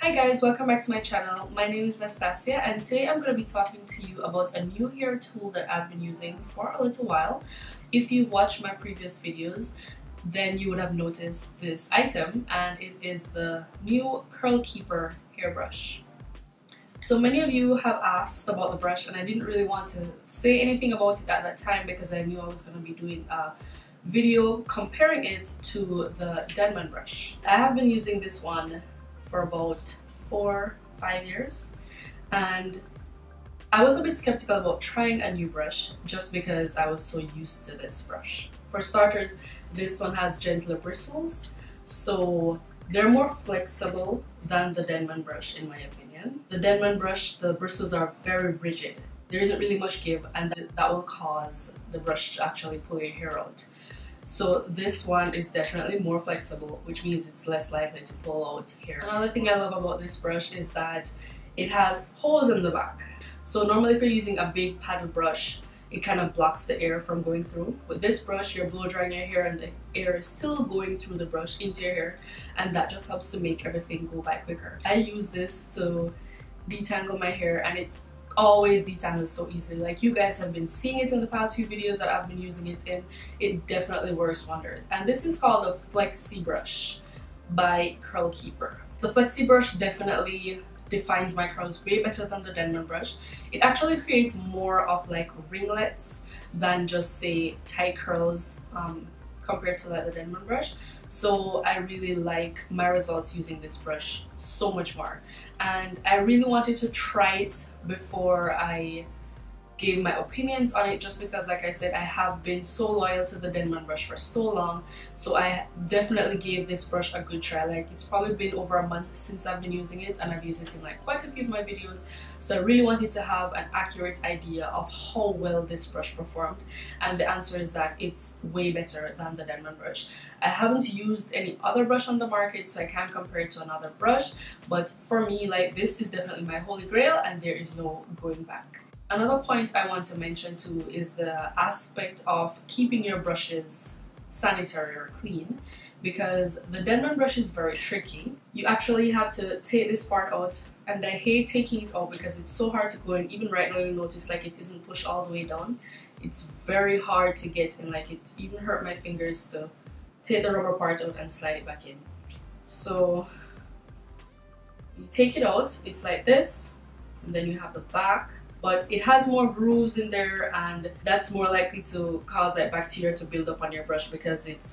Hi guys, welcome back to my channel. My name is Nastasia and today I'm going to be talking to you about a new hair tool that I've been using for a little while. If you've watched my previous videos, then you would have noticed this item, and it is the new Curlkeeper hairbrush. So many of you have asked about the brush, and I didn't really want to say anything about it at that time because I knew I was going to be doing a video comparing it to the Denman brush. I have been using this one for about 4-5 years, and I was a bit skeptical about trying a new brush just because I was so used to this brush. For starters, this one has gentler bristles, so they're more flexible than the Denman brush in my opinion. The Denman brush, the bristles are very rigid. There isn't really much give, and that will cause the brush to actually pull your hair out. So this one is definitely more flexible, which means it's less likely to pull out hair. Another thing I love about this brush is that it has holes in the back. So normally if you're using a big paddle brush, it kind of blocks the air from going through. With this brush, you're blow drying your hair and the air is still going through the brush into your hair, and that just helps to make everything go by quicker. I use this to detangle my hair, and it's always detangles so easily. Like, you guys have been seeing it in the past few videos that I've been using it in. It definitely works wonders. And this is called the Flexy Brush by Curlkeeper. The Flexi Brush definitely defines my curls way better than the Denman brush. It actually creates more of like ringlets than just say tight curls compared to like the Denman brush. So I really like my results using this brush so much more, and I really wanted to try it before I gave my opinions on it, just because, like I said, I have been so loyal to the Denman brush for so long. So I definitely gave this brush a good try. Like, it's probably been over a month since I've been using it, and I've used it in like quite a few of my videos. So I really wanted to have an accurate idea of how well this brush performed, and the answer is that it's way better than the Denman brush. I haven't used any other brush on the market, so I can't compare it to another brush, but for me, like, this is definitely my holy grail and there is no going back. Another point I want to mention too is the aspect of keeping your brushes sanitary or clean, because the Denman brush is very tricky. You actually have to take this part out, and I hate taking it out because it's so hard to go in. Even right now you'll notice like it isn't pushed all the way down. It's very hard to get in. Like, it even hurt my fingers to take the rubber part out and slide it back in. So you take it out, it's like this, and then you have the back. But it has more grooves in there, and that's more likely to cause that bacteria to build up on your brush because it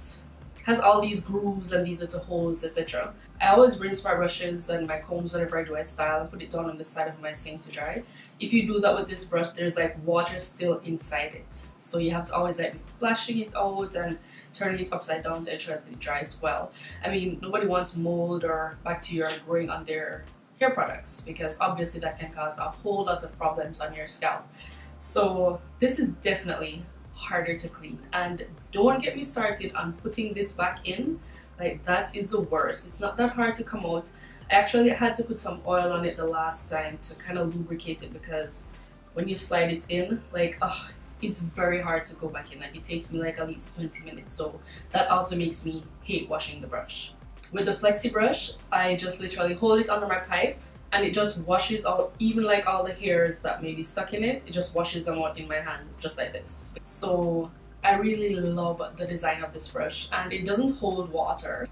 has all these grooves and these little holes, etc. I always rinse my brushes and my combs whenever I do a style and put it down on the side of my sink to dry. If you do that with this brush, there's like water still inside it, so you have to always like be flashing it out and turning it upside down to ensure that it dries well. I mean, nobody wants mold or bacteria growing on their hair products, because obviously that can cause a whole lot of problems on your scalp. So this is definitely harder to clean, and don't get me started on putting this back in. Like, that is the worst. It's not that hard to come out. I actually had to put some oil on it the last time to kind of lubricate it, because when you slide it in, like, it's very hard to go back in. Like, it takes me like at least 20 minutes, so that also makes me hate washing the brush. With the Flexi brush, I just literally hold it under my pipe, and it just washes out even like all the hairs that may be stuck in it. It just washes them out in my hand just like this. So I really love the design of this brush, and it doesn't hold water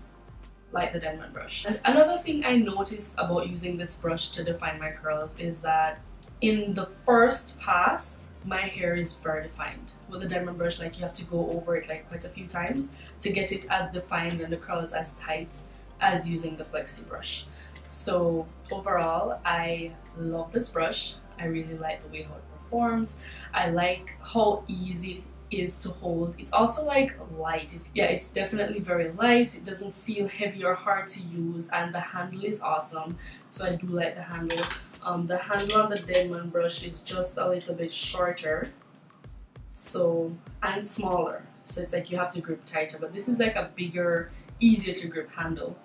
like the Denman brush. And another thing I noticed about using this brush to define my curls is that in the first pass, my hair is very defined. With the Denman brush, like, you have to go over it like quite a few times to get it as defined and the curls as tight as using the Flexi brush. So overall, I love this brush. I really like the way how it performs. I like how easy it is to hold. It's also like light. It's definitely very light. It doesn't feel heavy or hard to use, and the handle is awesome. So I do like the handle. The handle on the Denman brush is just a little bit shorter, and smaller, so it's like you have to grip tighter, but this is like a bigger, easier to grip handle.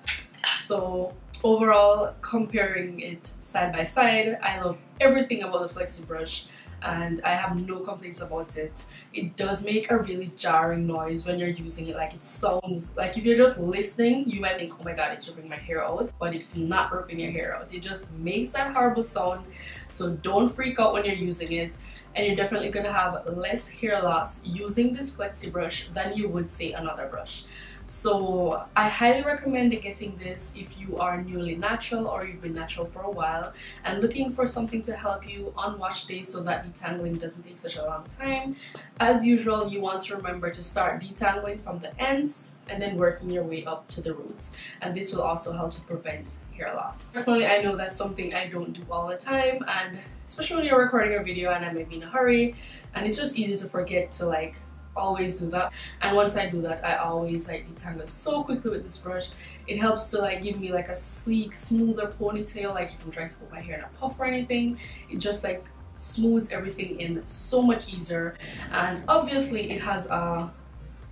So overall, comparing it side by side, I love everything about the Flexi brush. and I have no complaints about it. It does make a really jarring noise when you're using it. Like, it sounds like, if you're just listening, you might think, oh my god, it's ripping my hair out, but it's not ripping your hair out. It just makes that horrible sound. So don't freak out when you're using it, and you're definitely gonna have less hair loss using this flexi brush than you would say another brush. So I highly recommend getting this if you are newly natural or you've been natural for a while and looking for something to help you on wash days so that detangling doesn't take such a long time. As usual, you want to remember to start detangling from the ends and then working your way up to the roots, and this will also help to prevent hair loss. Personally, I know that's something I don't do all the time, and especially when you're recording a video and I may be in a hurry, and it's just easy to forget to like always do that. And once I do that, I always like detangle so quickly with this brush. It helps to like give me like a sleek, smoother ponytail. Like if I'm trying to put my hair in a puff or anything, it just like smooths everything in so much easier. And obviously it has a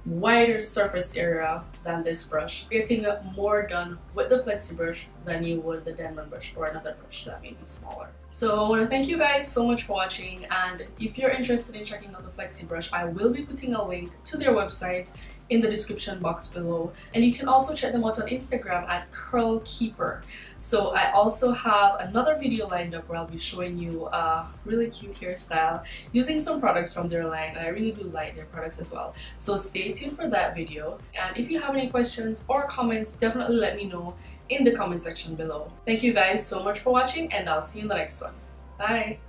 wider surface area than this brush, getting more done with the flexi brush than you would the Denman brush or another brush that may be smaller. So I want to thank you guys so much for watching, and if you're interested in checking out the flexi brush, I will be putting a link to their website in the description box below, and you can also check them out on Instagram at Curlkeeper. So I also have another video lined up where I'll be showing you a really cute hairstyle using some products from their line, and I really do like their products as well. So stay tuned for that video, and if you have any questions or comments, definitely let me know in the comment section below. Thank you guys so much for watching, and I'll see you in the next one. Bye!